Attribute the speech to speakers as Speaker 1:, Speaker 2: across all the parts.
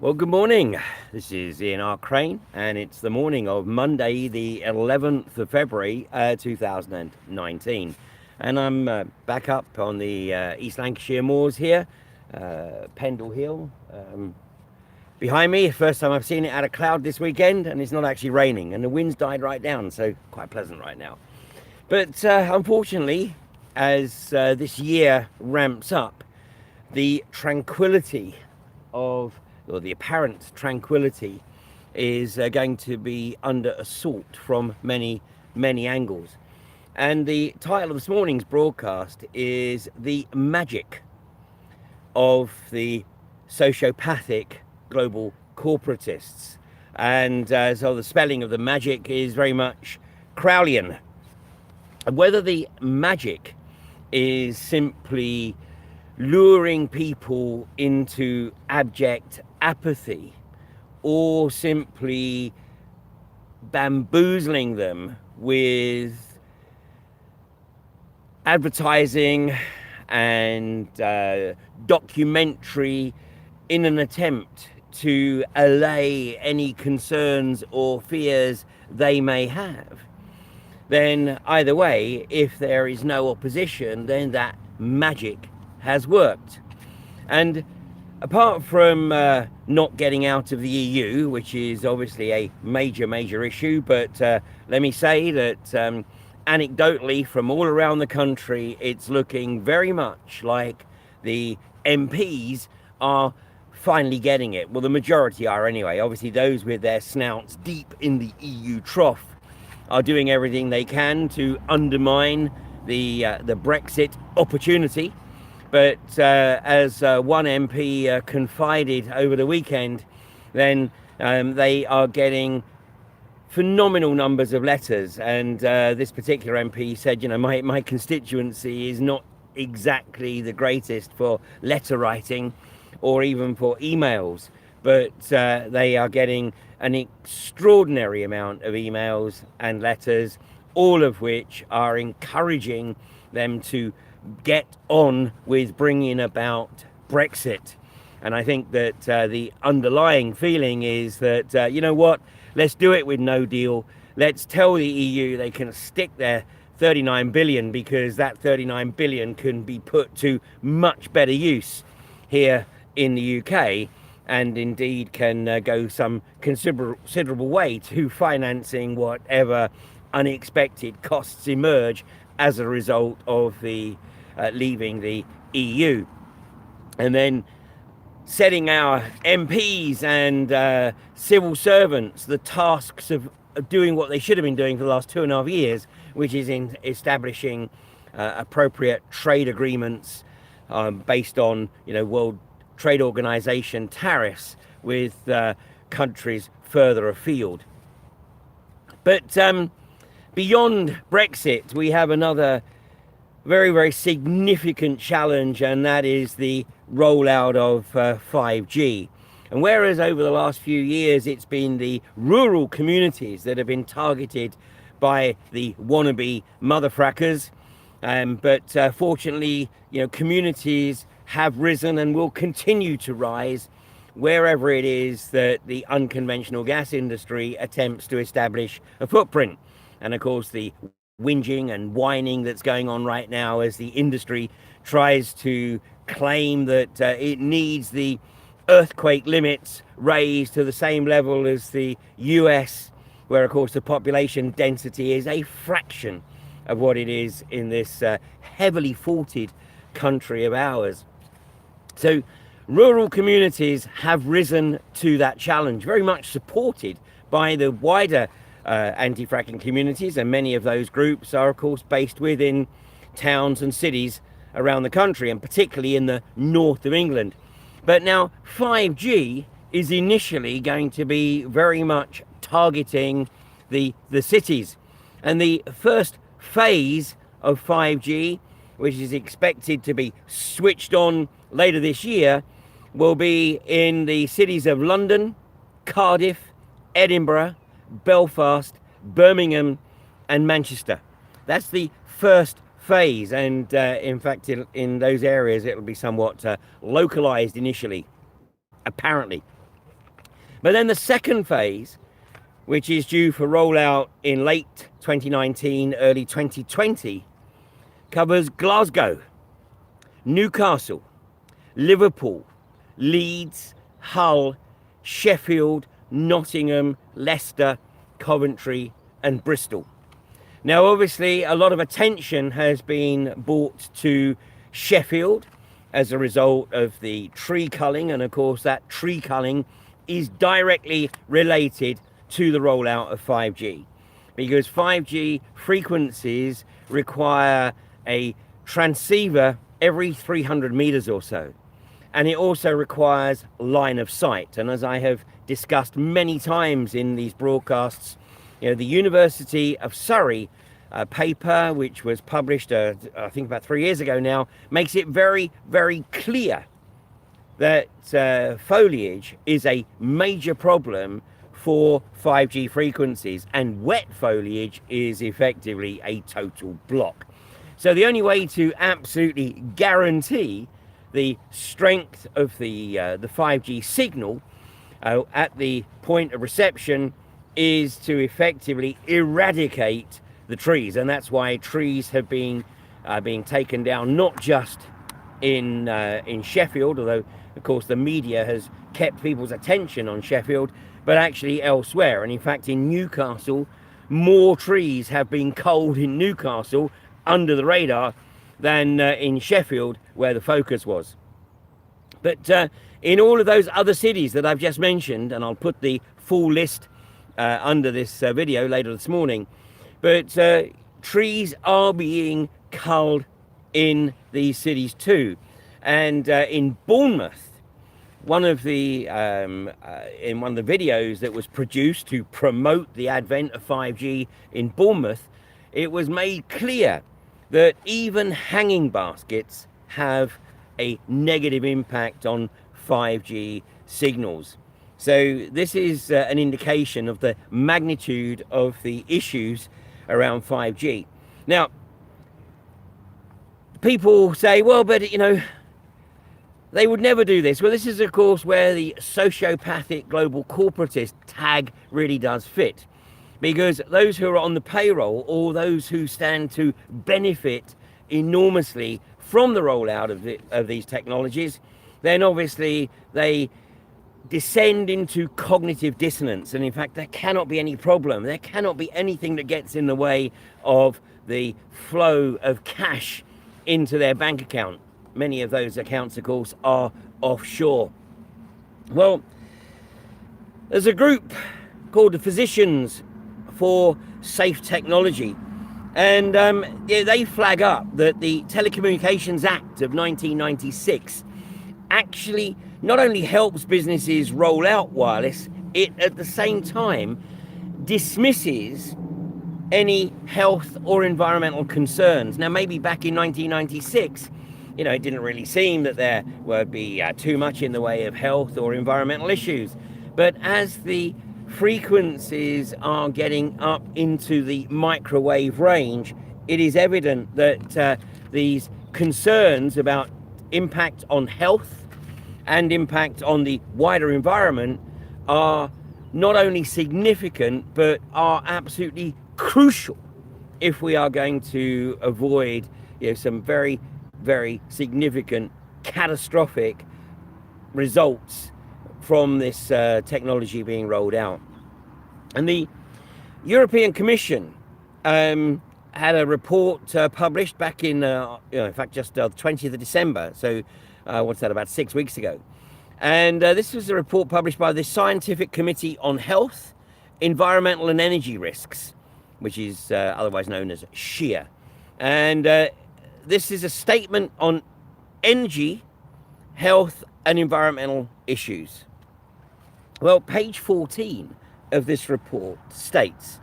Speaker 1: Well, good morning. This is Ian R. Crane, and it's the morning of Monday, the 11th of February, 2019. And I'm back up on the East Lancashire moors here, Pendle Hill. Behind me, first time I've seen it out of cloud this weekend, and it's not actually raining, and the wind's died right down, so quite pleasant right now. But unfortunately, as this year ramps up, the tranquility of or the apparent tranquility is going to be under assault from many angles. And the title of this morning's broadcast is The Magic of the Sociopathic Global Corporatists. And so the spelling of the magic is very much Crowleyan. And whether the magic is simply luring people into abject apathy or simply bamboozling them with advertising and documentary in an attempt to allay any concerns or fears they may have, then either way, if there is no opposition, then that magic has worked. And apart from not getting out of the EU, which is obviously a major issue, but let me say that anecdotally from all around the country, it's looking very much like the MPs are finally getting it. Well, the majority are anyway. Obviously, those with their snouts deep in the EU trough are doing everything they can to undermine the Brexit opportunity. But as one MP confided over the weekend, then they are getting phenomenal numbers of letters. And this particular MP said, you know, my constituency is not exactly the greatest for letter writing or even for emails, but they are getting an extraordinary amount of emails and letters, all of which are encouraging them to get on with bringing about Brexit. And I think that the underlying feeling is that, you know what, let's do it with no deal. Let's tell the EU they can stick their 39 billion, because that 39 billion can be put to much better use here in the UK, and indeed can go some considerable way to financing whatever unexpected costs emerge as a result of the leaving the EU. And then setting our MPs and civil servants the tasks of doing what they should have been doing for the last 2.5 years, which is in establishing appropriate trade agreements based on, you know, World Trade Organization tariffs with countries further afield. But beyond Brexit, we have another very significant challenge, and that is the rollout of 5G. And whereas over the last few years it's been the rural communities that have been targeted by the wannabe motherfrackers, but fortunately, you know, communities have risen and will continue to rise wherever it is that the unconventional gas industry attempts to establish a footprint. And of course, the whinging and whining that's going on right now as the industry tries to claim that it needs the earthquake limits raised to the same level as the US, where of course the population density is a fraction of what it is in this heavily faulted country of ours. So rural communities have risen to that challenge, very much supported by the wider anti-fracking communities, and many of those groups are of course based within towns and cities around the country, and particularly in the north of England. But now 5G is initially going to be very much targeting the cities, and the first phase of 5G, which is expected to be switched on later this year, will be in the cities of London, Cardiff, Edinburgh, Belfast, Birmingham and Manchester. That's the first phase, and in fact in those areas it'll be somewhat localized initially, apparently. But then the second phase, which is due for rollout in late 2019, early 2020, covers Glasgow, Newcastle, Liverpool, Leeds, Hull, Sheffield, Nottingham, Leicester, Coventry and Bristol. Now, obviously, a lot of attention has been brought to Sheffield as a result of the tree culling, and of course that tree culling is directly related to the rollout of 5G, because 5G frequencies require a transceiver every 300 meters or so, and it also requires line of sight. And as I have discussed many times in these broadcasts, the University of Surrey paper, which was published I think about 3 years ago now, makes it very, very clear that foliage is a major problem for 5G frequencies, and wet foliage is effectively a total block. So the only way to absolutely guarantee the strength of the 5G signal at the point of reception is to effectively eradicate the trees, and that's why trees have been being taken down, not just in Sheffield, although of course the media has kept people's attention on Sheffield, but actually elsewhere. And in fact, in Newcastle, more trees have been culled in Newcastle under the radar than in Sheffield, where the focus was. But in all of those other cities that I've just mentioned, and I'll put the full list under this video later this morning, but trees are being culled in these cities too. And in Bournemouth, one of the in one of the videos that was produced to promote the advent of 5G in Bournemouth, it was made clear that even hanging baskets have a negative impact on 5G signals. So this is an indication of the magnitude of the issues around 5G. Now, people say, well, but they would never do this. Well, this is of course where the sociopathic global corporatist tag really does fit, because those who are on the payroll, or those who stand to benefit enormously from the rollout of these technologies, then obviously they descend into cognitive dissonance. And in fact, there cannot be any problem, there cannot be anything that gets in the way of the flow of cash into their bank account. Many of those accounts, of course, are offshore. Well, there's a group called the Physicians for Safe Technology, and they flag up that the Telecommunications Act of 1996 actually not only helps businesses roll out wireless, it at the same time dismisses any health or environmental concerns. Now, maybe back in 1996, it didn't really seem that there would be too much in the way of health or environmental issues. But as the frequencies are getting up into the microwave range, it is evident that these concerns about impact on health and impact on the wider environment are not only significant, but are absolutely crucial if we are going to avoid some very, very significant catastrophic results from this technology being rolled out. And the European Commission had a report published back in fact, just the 20th of December. So what's that, about 6 weeks ago. And this was a report published by the Scientific Committee on Health, Environmental and Energy Risks, which is otherwise known as SHEER. And this is a statement on energy, health and environmental issues. Well, page 14 of this report states,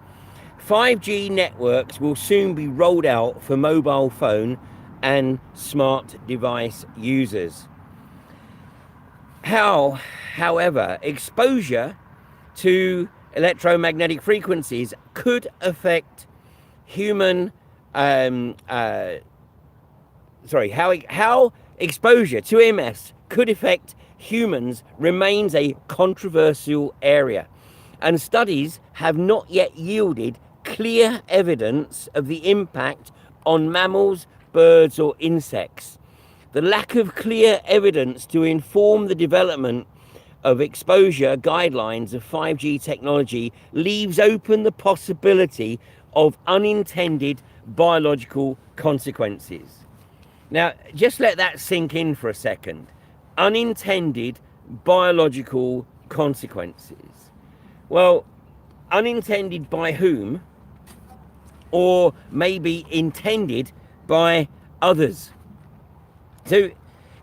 Speaker 1: 5G networks will soon be rolled out for mobile phone and smart device users. However, exposure to electromagnetic frequencies could affect human how exposure to MS could affect humans remains a controversial area, and studies have not yet yielded clear evidence of the impact on mammals, birds, or insects. The lack of clear evidence to inform the development of exposure guidelines of 5G technology leaves open the possibility of unintended biological consequences. Now, just let that sink in for a second. Unintended biological consequences. Well, unintended by whom? Or maybe intended by others. So,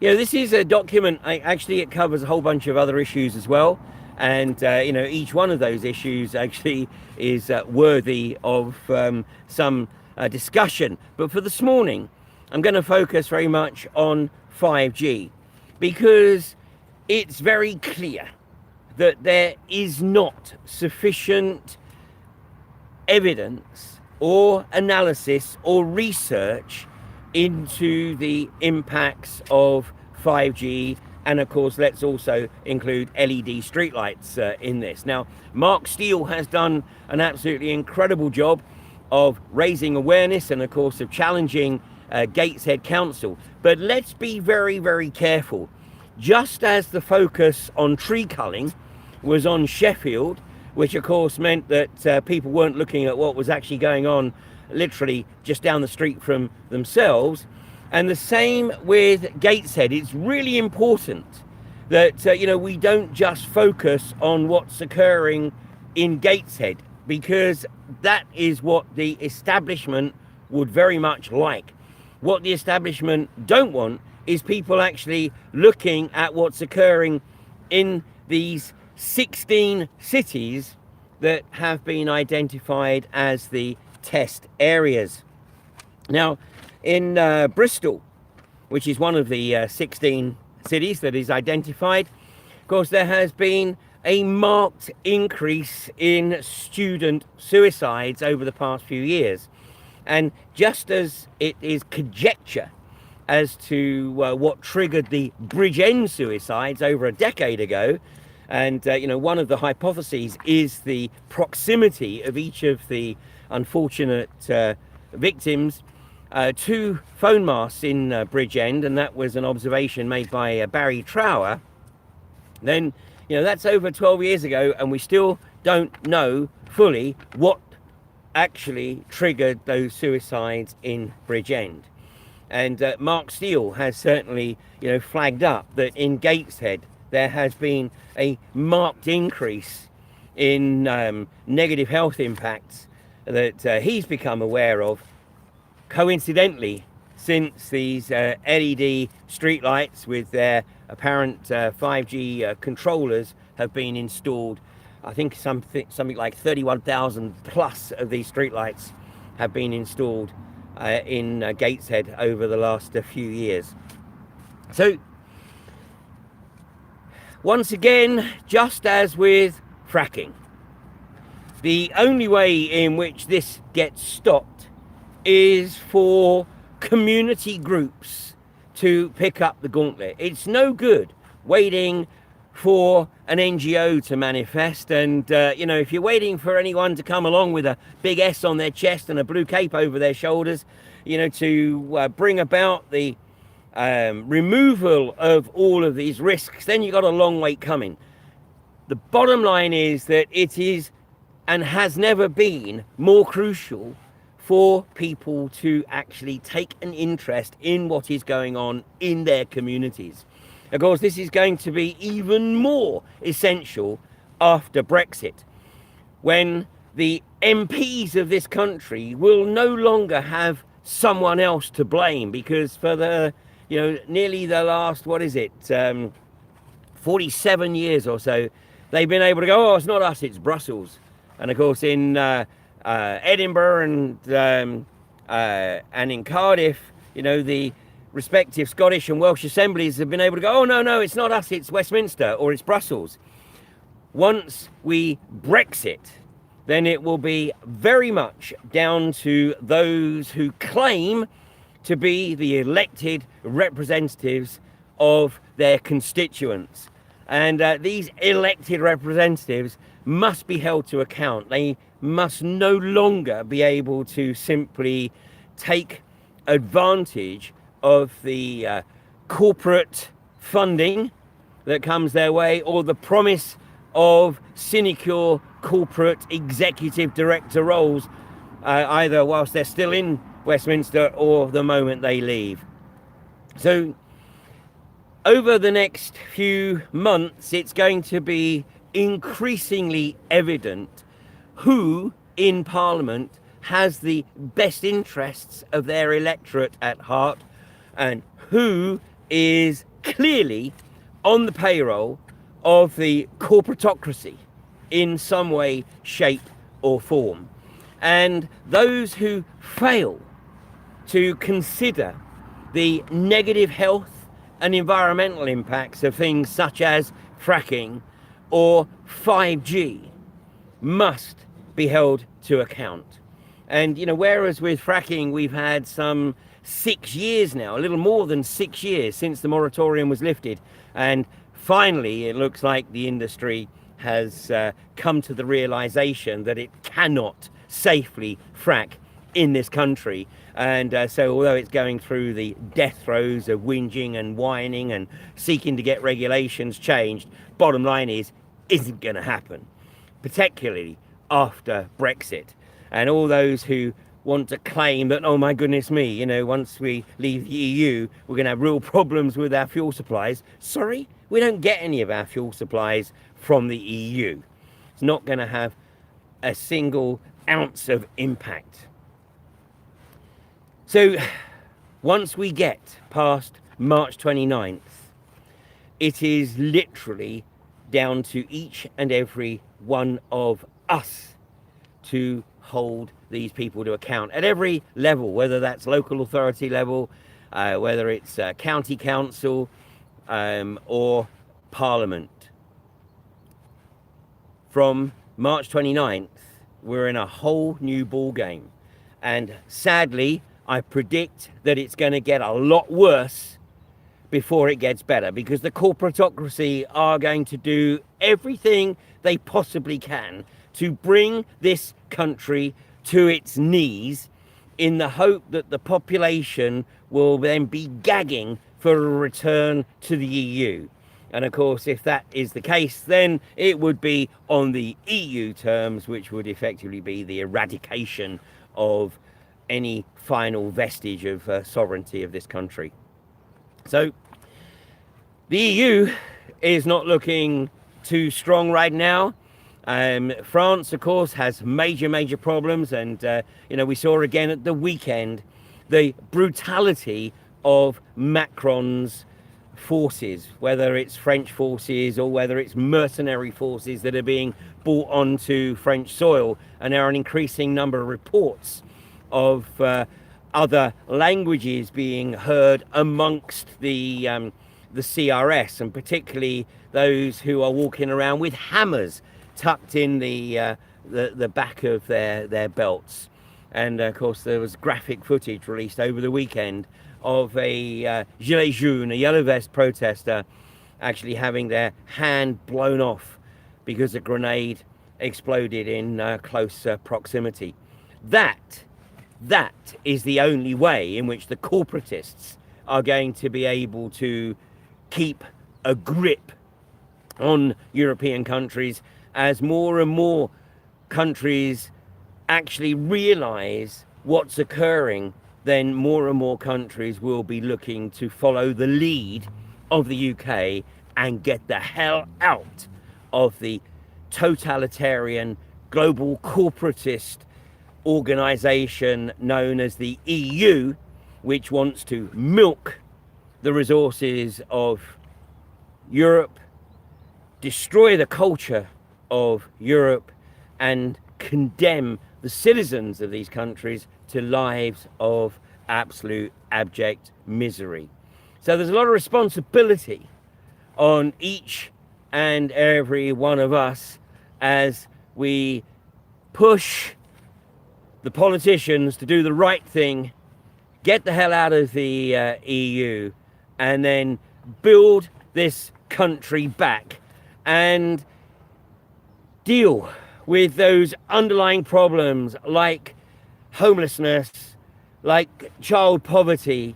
Speaker 1: this is a document. Actually, it covers a whole bunch of other issues as well. And, each one of those issues actually is worthy of some discussion. But for this morning, I'm going to focus very much on 5G, because it's very clear that there is not sufficient evidence or analysis or research into the impacts of 5G. And of course, let's also include LED streetlights in this. Now, Mark Steele has done an absolutely incredible job of raising awareness and of course of challenging Gateshead Council. But let's be very, very careful. Just as the focus on tree culling was on Sheffield, which of course meant that people weren't looking at what was actually going on literally just down the street from themselves. And the same with Gateshead. It's really important that, we don't just focus on what's occurring in Gateshead, because that is what the establishment would very much like. What the establishment don't want is people actually looking at what's occurring in these 16 cities that have been identified as the test areas. Now, in Bristol, which is one of the 16 cities that is identified, of course, there has been a marked increase in student suicides over the past few years. And just as it is conjecture as to what triggered the Bridgend suicides over a decade ago, and one of the hypotheses is the proximity of each of the unfortunate victims to phone masts in Bridgend, and that was an observation made by Barry Trower. Then that's over 12 years ago, and we still don't know fully what actually triggered those suicides in Bridgend. And Mark Steele has certainly flagged up that in Gateshead there has been a marked increase in negative health impacts that he's become aware of, coincidentally, since these LED streetlights with their apparent 5G controllers have been installed. I think something like 31,000 plus of these streetlights have been installed in Gateshead over the last few years. So, once again, just as with fracking, the only way in which this gets stopped is for community groups to pick up the gauntlet. It's no good waiting for an NGO to manifest, and if you're waiting for anyone to come along with a big S on their chest and a blue cape over their shoulders, to bring about the removal of all of these risks, then you've got a long wait coming. The bottom line is that it is and has never been more crucial for people to actually take an interest in what is going on in their communities. Of course, this is going to be even more essential after Brexit, when the MPs of this country will no longer have someone else to blame, because for the nearly the last 47 years or so, they've been able to go, oh, it's not us, it's Brussels. And of course, in Edinburgh and in Cardiff, the respective Scottish and Welsh assemblies have been able to go, oh, no, it's not us, it's Westminster or it's Brussels. Once we Brexit, then it will be very much down to those who claim to be the elected representatives of their constituents. And these elected representatives must be held to account. They must no longer be able to simply take advantage of the corporate funding that comes their way, or the promise of sinecure corporate executive director roles, either whilst they're still in Westminster or the moment they leave. So over the next few months, it's going to be increasingly evident who in Parliament has the best interests of their electorate at heart, and who is clearly on the payroll of the corporatocracy in some way, shape or form. And those who fail to consider the negative health and environmental impacts of things such as fracking or 5G must be held to account. And, you know, whereas with fracking, we've had some 6 years now, a little more than 6 years since the moratorium was lifted. And finally, it looks like the industry has come to the realization that it cannot safely frack in this country. And so although it's going through the death throes of whinging and whining and seeking to get regulations changed, bottom line is, isn't going to happen, particularly after Brexit. And all those who want to claim that, oh my goodness me, you know, once we leave the EU, we're going to have real problems with our fuel supplies. Sorry, we don't get any of our fuel supplies from the EU. It's not going to have a single ounce of impact. So once we get past March 29th, it is literally down to each and every one of us to hold these people to account at every level, whether that's local authority level, whether it's county council or Parliament. From March 29th, we're in a whole new ball game. And sadly, I predict that it's going to get a lot worse before it gets better, because the corporatocracy are going to do everything they possibly can to bring this country to its knees, in the hope that the population will then be gagging for a return to the EU. And of course, if that is the case, then it would be on the EU terms, which would effectively be the eradication of any final vestige of sovereignty of this country. So the EU is not looking too strong right now. France, of course, has major problems. And, you know, we saw again at the weekend the brutality of Macron's forces, whether it's French forces or whether it's mercenary forces that are being brought onto French soil. And there are an increasing number of reports of other languages being heard amongst the CRS, and particularly those who are walking around with hammers tucked in the back of their belts. And of course, there was graphic footage released over the weekend of a gilet jaune, a yellow vest protester, actually having their hand blown off because a grenade exploded in close proximity. That is the only way in which the corporatists are going to be able to keep a grip on European countries, as more and more countries actually realize what's occurring. Then more and more countries will be looking to follow the lead of the UK and get the hell out of the totalitarian global corporatist organization known as the EU, which wants to milk the resources of Europe, destroy the culture of Europe, and condemn the citizens of these countries to lives of absolute abject misery. So there's a lot of responsibility on each and every one of us as we push the politicians to do the right thing, get the hell out of the EU, and then build this country back and deal with those underlying problems like homelessness, like child poverty,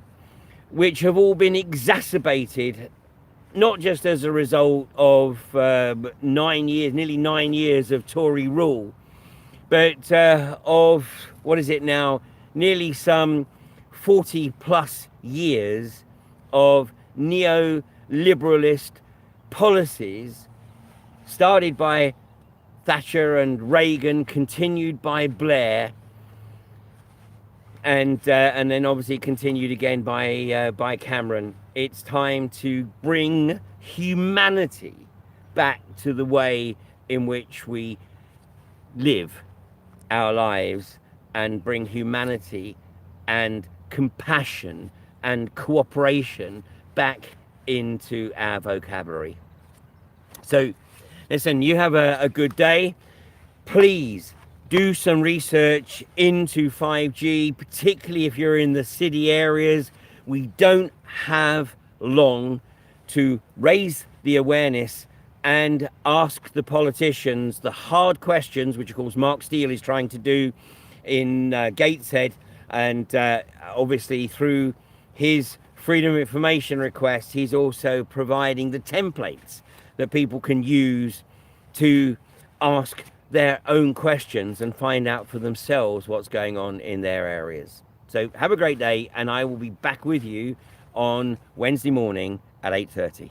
Speaker 1: which have all been exacerbated, not just as a result of nearly 9 years of Tory rule, but of, what is it now, nearly some 40 plus years of neoliberalist policies, started by Thatcher and Reagan, continued by Blair, and then obviously continued again by Cameron. It's time to bring humanity back to the way in which we live our lives, and bring humanity and compassion and cooperation back into our vocabulary. So listen, you have a good day. Please do some research into 5G, particularly if you're in the city areas. We don't have long to raise the awareness and ask the politicians the hard questions, which of course Mark Steele is trying to do in Gateshead, and obviously through his Freedom of Information request, he's also providing the templates that people can use to ask their own questions and find out for themselves what's going on in their areas. So have a great day, and I will be back with you on Wednesday morning at 8:30.